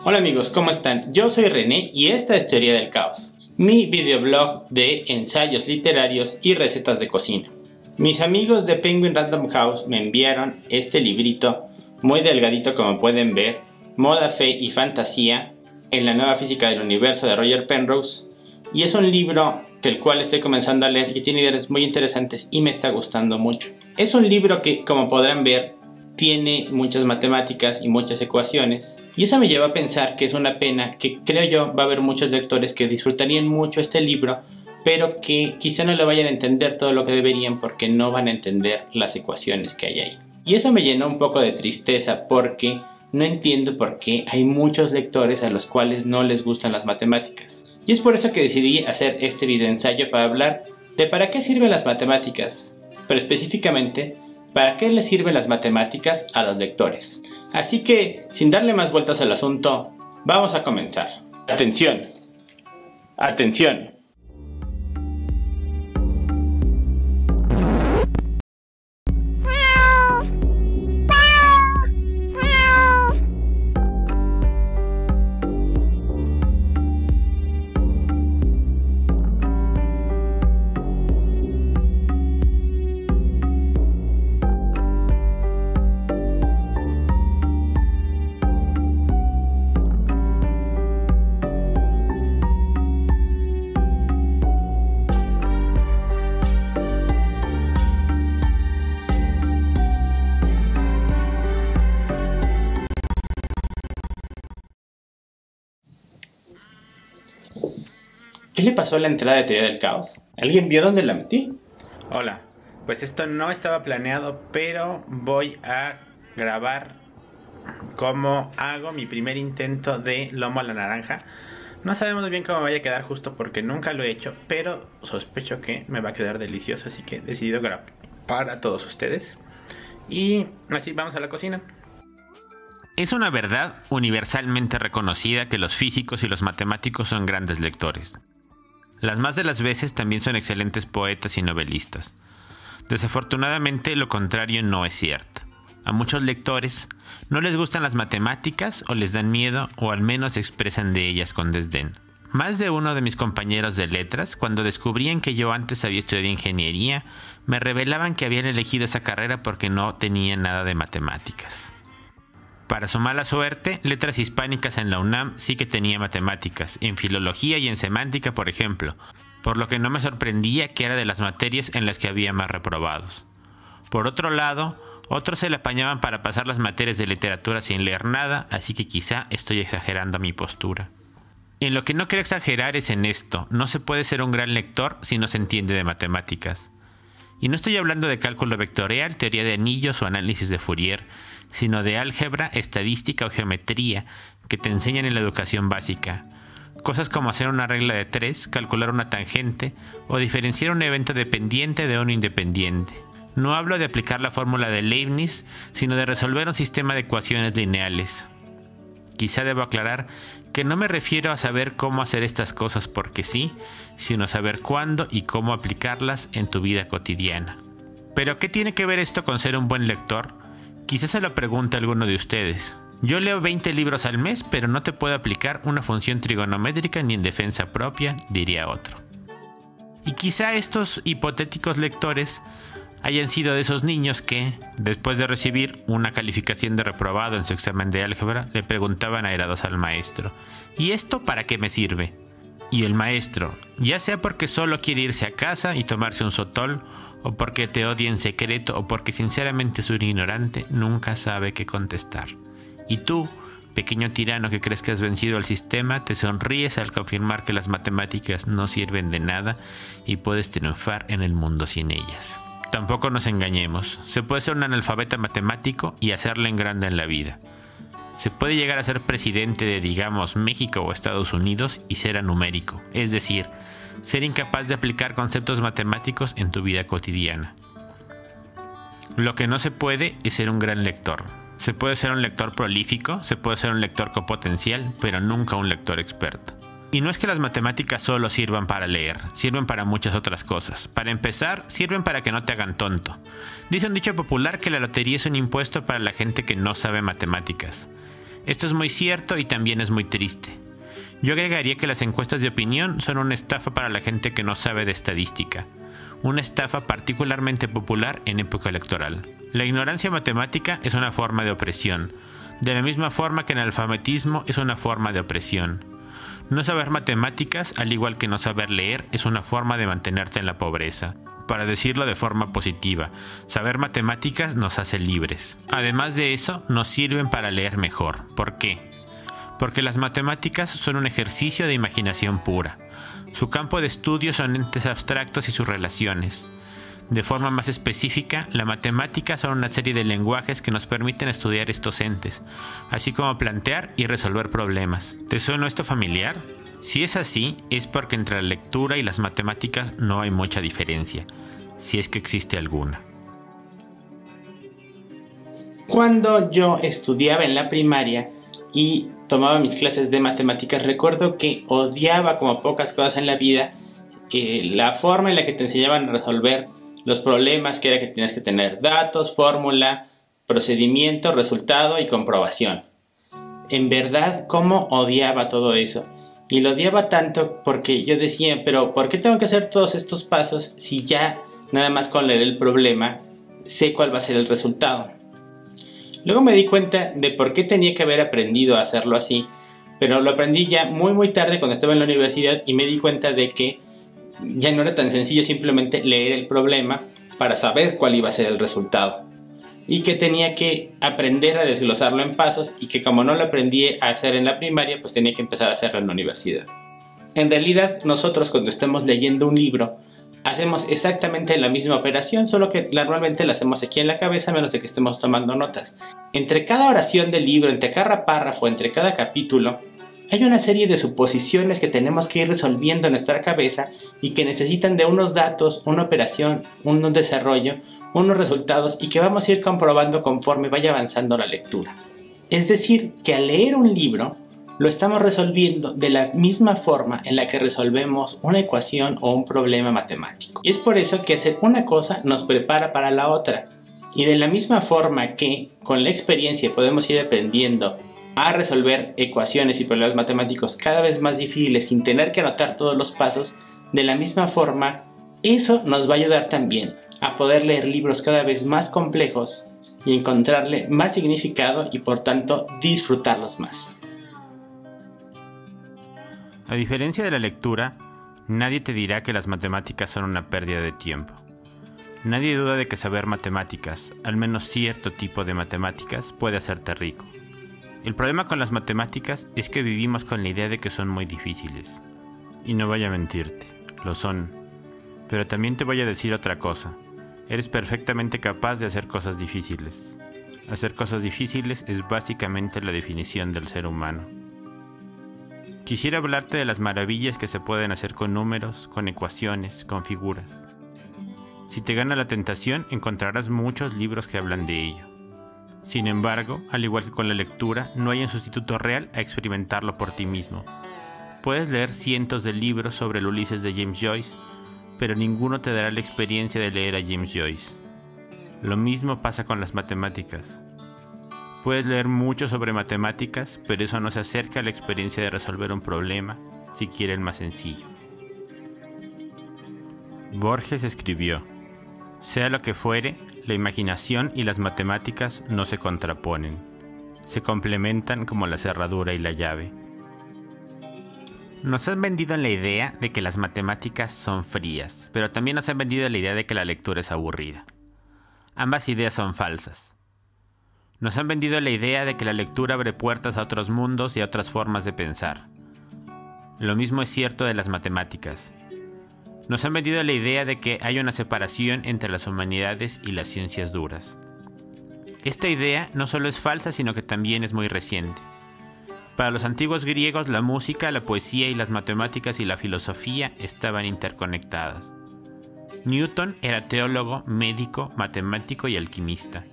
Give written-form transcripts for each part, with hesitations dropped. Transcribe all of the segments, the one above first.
Hola amigos, ¿cómo están? Yo soy René y esta es Teoría del Caos, mi videoblog de ensayos literarios y recetas de cocina. Mis amigos de Penguin Random House me enviaron este librito, muy delgadito como pueden ver, Moda, Fe y Fantasía, en la nueva física del universo de Roger Penrose, y es un libro el cual estoy comenzando a leer y tiene ideas muy interesantes y me está gustando mucho. Es un libro que, como podrán ver, tiene muchas matemáticas y muchas ecuaciones, y eso me lleva a pensar que es una pena que creo yo va a haber muchos lectores que disfrutarían mucho este libro, pero que quizá no le vayan a entender todo lo que deberían porque no van a entender las ecuaciones que hay ahí. Y eso me llenó un poco de tristeza porque no entiendo por qué hay muchos lectores a los cuales no les gustan las matemáticas. Y es por eso que decidí hacer este video ensayo para hablar de para qué sirven las matemáticas, pero específicamente para qué les sirven las matemáticas a los lectores. Así que, sin darle más vueltas al asunto, vamos a comenzar. ¡Atención! ¡Atención! ¿Qué le pasó a la entrada de Teoría del Caos? ¿Alguien vio dónde la metí? Hola, pues esto no estaba planeado, pero voy a grabar cómo hago mi primer intento de lomo a la naranja. No sabemos bien cómo vaya a quedar justo porque nunca lo he hecho, pero sospecho que me va a quedar delicioso, así que he decidido grabar para todos ustedes. Y así vamos a la cocina. Es una verdad universalmente reconocida que los físicos y los matemáticos son grandes lectores. Las más de las veces también son excelentes poetas y novelistas. Desafortunadamente lo contrario no es cierto. A muchos lectores no les gustan las matemáticas o les dan miedo o al menos expresan de ellas con desdén. Más de uno de mis compañeros de letras, cuando descubrían que yo antes había estudiado ingeniería, me revelaban que habían elegido esa carrera porque no tenían nada de matemáticas. Para su mala suerte, letras hispánicas en la UNAM sí que tenía matemáticas, en filología y en semántica por ejemplo, por lo que no me sorprendía que era de las materias en las que había más reprobados. Por otro lado, otros se le apañaban para pasar las materias de literatura sin leer nada, así que quizá estoy exagerando mi postura. En lo que no quiero exagerar es en esto: no se puede ser un gran lector si no se entiende de matemáticas. Y no estoy hablando de cálculo vectorial, teoría de anillos o análisis de Fourier, sino de álgebra, estadística o geometría que te enseñan en la educación básica. Cosas como hacer una regla de 3, calcular una tangente o diferenciar un evento dependiente de uno independiente. No hablo de aplicar la fórmula de Leibniz, sino de resolver un sistema de ecuaciones lineales. Quizá debo aclarar que no me refiero a saber cómo hacer estas cosas porque sí, sino saber cuándo y cómo aplicarlas en tu vida cotidiana. ¿Pero qué tiene que ver esto con ser un buen lector? Quizás se lo pregunte alguno de ustedes. Yo leo 20 libros al mes, pero no te puedo aplicar una función trigonométrica ni en defensa propia, diría otro. Y quizá estos hipotéticos lectores hayan sido de esos niños que, después de recibir una calificación de reprobado en su examen de álgebra, le preguntaban airados al maestro: ¿y esto para qué me sirve? Y el maestro, ya sea porque solo quiere irse a casa y tomarse un sotol, o porque te odia en secreto, o porque sinceramente es un ignorante, nunca sabe qué contestar. Y tú, pequeño tirano que crees que has vencido al sistema, te sonríes al confirmar que las matemáticas no sirven de nada y puedes triunfar en el mundo sin ellas. Tampoco nos engañemos, se puede ser un analfabeta matemático y hacerle en grande en la vida. Se puede llegar a ser presidente de, digamos, México o Estados Unidos y ser anumérico, es decir, ser incapaz de aplicar conceptos matemáticos en tu vida cotidiana. Lo que no se puede es ser un gran lector. Se puede ser un lector prolífico, se puede ser un lector con potencial, pero nunca un lector experto. Y no es que las matemáticas solo sirvan para leer, sirven para muchas otras cosas. Para empezar, sirven para que no te hagan tonto. Dice un dicho popular que la lotería es un impuesto para la gente que no sabe matemáticas. Esto es muy cierto y también es muy triste. Yo agregaría que las encuestas de opinión son una estafa para la gente que no sabe de estadística. Una estafa particularmente popular en época electoral. La ignorancia matemática es una forma de opresión, de la misma forma que el analfabetismo es una forma de opresión. No saber matemáticas, al igual que no saber leer, es una forma de mantenerte en la pobreza. Para decirlo de forma positiva, saber matemáticas nos hace libres. Además de eso, nos sirven para leer mejor. ¿Por qué? Porque las matemáticas son un ejercicio de imaginación pura. Su campo de estudio son entes abstractos y sus relaciones. De forma más específica, la matemática son una serie de lenguajes que nos permiten estudiar estos entes, así como plantear y resolver problemas. ¿Te suena esto familiar? Si es así, es porque entre la lectura y las matemáticas no hay mucha diferencia, si es que existe alguna. Cuando yo estudiaba en la primaria y tomaba mis clases de matemáticas, recuerdo que odiaba como pocas cosas en la vida la forma en la que te enseñaban a resolver los problemas, que era que tienes que tener datos, fórmula, procedimiento, resultado y comprobación. En verdad, cómo odiaba todo eso. Y lo odiaba tanto porque yo decía, pero ¿por qué tengo que hacer todos estos pasos si ya nada más con leer el problema sé cuál va a ser el resultado? Luego me di cuenta de por qué tenía que haber aprendido a hacerlo así, pero lo aprendí ya muy tarde cuando estaba en la universidad y me di cuenta de que ya no era tan sencillo simplemente leer el problema para saber cuál iba a ser el resultado. Y que tenía que aprender a desglosarlo en pasos y que como no lo aprendí a hacer en la primaria, pues tenía que empezar a hacerlo en la universidad. En realidad, nosotros cuando estemos leyendo un libro, hacemos exactamente la misma operación, solo que normalmente la hacemos aquí en la cabeza, a menos de que estemos tomando notas. Entre cada oración del libro, entre cada párrafo, entre cada capítulo, hay una serie de suposiciones que tenemos que ir resolviendo en nuestra cabeza y que necesitan de unos datos, una operación, un desarrollo, unos resultados y que vamos a ir comprobando conforme vaya avanzando la lectura. Es decir, que al leer un libro lo estamos resolviendo de la misma forma en la que resolvemos una ecuación o un problema matemático. Y es por eso que hacer una cosa nos prepara para la otra. Y de la misma forma que con la experiencia podemos ir aprendiendo a resolver ecuaciones y problemas matemáticos cada vez más difíciles sin tener que anotar todos los pasos, de la misma forma, eso nos va a ayudar también a poder leer libros cada vez más complejos y encontrarle más significado y por tanto disfrutarlos más. A diferencia de la lectura, nadie te dirá que las matemáticas son una pérdida de tiempo. Nadie duda de que saber matemáticas, al menos cierto tipo de matemáticas, puede hacerte rico. El problema con las matemáticas es que vivimos con la idea de que son muy difíciles. Y no voy a mentirte, lo son. Pero también te voy a decir otra cosa. Eres perfectamente capaz de hacer cosas difíciles. Hacer cosas difíciles es básicamente la definición del ser humano. Quisiera hablarte de las maravillas que se pueden hacer con números, con ecuaciones, con figuras. Si te gana la tentación, encontrarás muchos libros que hablan de ello. Sin embargo, al igual que con la lectura, no hay un sustituto real a experimentarlo por ti mismo. Puedes leer cientos de libros sobre el Ulises de James Joyce, pero ninguno te dará la experiencia de leer a James Joyce. Lo mismo pasa con las matemáticas. Puedes leer mucho sobre matemáticas, pero eso no se acerca a la experiencia de resolver un problema, siquiera el más sencillo. Borges escribió: sea lo que fuere, la imaginación y las matemáticas no se contraponen. Se complementan como la cerradura y la llave. Nos han vendido la idea de que las matemáticas son frías, pero también nos han vendido la idea de que la lectura es aburrida. Ambas ideas son falsas. Nos han vendido la idea de que la lectura abre puertas a otros mundos y a otras formas de pensar. Lo mismo es cierto de las matemáticas. Nos han vendido la idea de que hay una separación entre las humanidades y las ciencias duras. Esta idea no solo es falsa, sino que también es muy reciente. Para los antiguos griegos, la música, la poesía y las matemáticas y la filosofía estaban interconectadas. Newton era teólogo, médico, matemático y alquimista.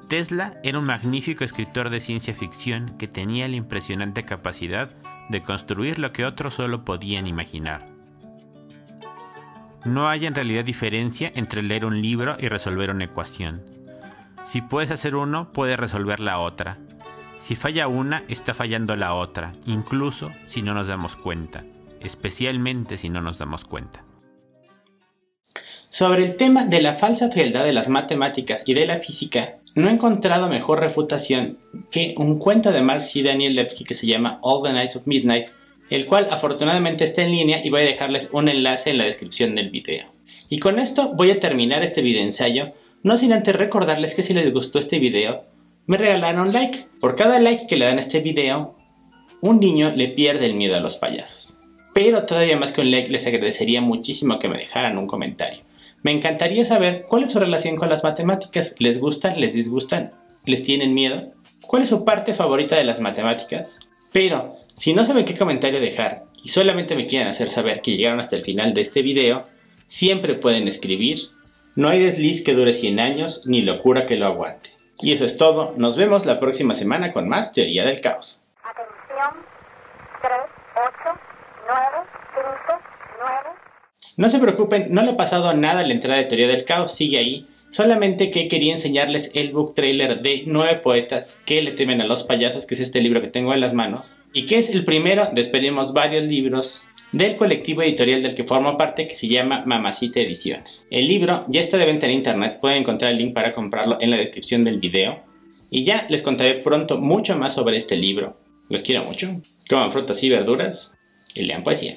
Tesla era un magnífico escritor de ciencia ficción que tenía la impresionante capacidad de construir lo que otros solo podían imaginar. No hay en realidad diferencia entre leer un libro y resolver una ecuación. Si puedes hacer uno, puedes resolver la otra. Si falla una, está fallando la otra, incluso si no nos damos cuenta, especialmente si no nos damos cuenta. Sobre el tema de la falsa frialdad de las matemáticas y de la física, no he encontrado mejor refutación que un cuento de Mark C. Daniel Levski que se llama All the Nights of Midnight, el cual afortunadamente está en línea y voy a dejarles un enlace en la descripción del video. Y con esto voy a terminar este video ensayo, no sin antes recordarles que si les gustó este video, me regalaron un like. Por cada like que le dan a este video, un niño le pierde el miedo a los payasos. Pero todavía más que un like, les agradecería muchísimo que me dejaran un comentario. Me encantaría saber cuál es su relación con las matemáticas. ¿Les gustan? ¿Les disgustan? ¿Les tienen miedo? ¿Cuál es su parte favorita de las matemáticas? Pero, si no saben qué comentario dejar y solamente me quieren hacer saber que llegaron hasta el final de este video, siempre pueden escribir: no hay desliz que dure 100 años, ni locura que lo aguante. Y eso es todo. Nos vemos la próxima semana con más Teoría del Caos. Atención, 3, 8, 9, 5, 9. No se preocupen, no le ha pasado nada a la entrada de Teoría del Caos, sigue ahí. Solamente que quería enseñarles el book trailer de 9 poetas que le temen a los payasos, que es este libro que tengo en las manos. Y que es el primero de, esperemos, varios libros del colectivo editorial del que formo parte, que se llama Mamacita Ediciones. El libro ya está de venta en internet, pueden encontrar el link para comprarlo en la descripción del video. Y ya les contaré pronto mucho más sobre este libro. Los quiero mucho, coman frutas y verduras y lean poesía.